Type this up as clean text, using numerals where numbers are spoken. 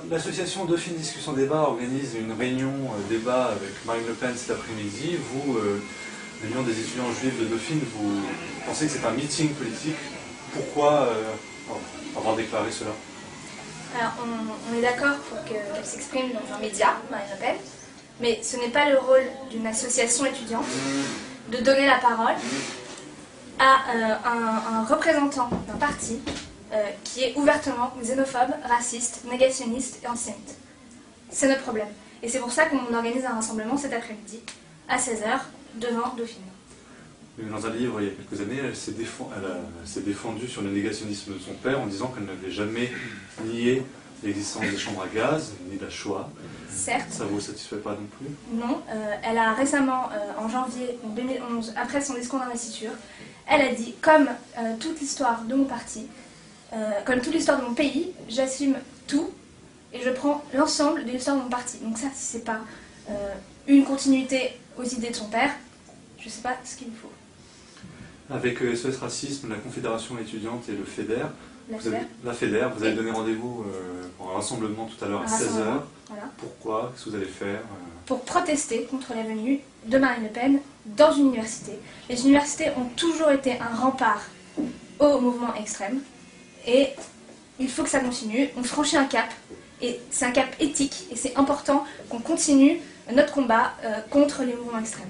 L'association Dauphine Discussion Débat organise une réunion débat avec Marine Le Pen cet après-midi. Vous, l'Union des étudiants juifs de Dauphine, vous pensez que c'est un meeting politique. Pourquoi avoir déclaré cela? Alors, on est d'accord pour qu'elle s'exprime dans un média, Marine Le Pen, mais ce n'est pas le rôle d'une association étudiante de donner la parole à un représentant d'un parti qui est ouvertement xénophobe, raciste, négationniste et antisémite. C'est notre problème. Et c'est pour ça qu'on organise un rassemblement cet après-midi, à 16 h, devant Dauphine. Dans un livre, il y a quelques années, elle s'est défendue sur le négationnisme de son père en disant qu'elle n'avait jamais nié l'existence des chambres à gaz, ni de la Shoah. Certes. Ça ne vous satisfait pas non plus? Non. Elle a récemment, en janvier 2011, après son discours d'investiture, elle a dit, comme toute l'histoire de mon parti, comme toute l'histoire de mon pays, j'assume tout et je prends l'ensemble de l'histoire de mon parti. Donc ça, si c'est pas une continuité aux idées de son père, je ne sais pas ce qu'il me faut. Avec SOS Racisme, la Confédération étudiante et le FEDER, vous avez donné rendez-vous pour un rassemblement tout à l'heure à 16 h. Voilà. Pourquoi? Qu'est-ce que vous allez faire? Pour protester contre la venue de Marine Le Pen dans une université. Les universités ont toujours été un rempart au mouvement extrême et il faut que ça continue. On franchit un cap et c'est un cap éthique et c'est important qu'on continue notre combat contre les mouvements extrêmes.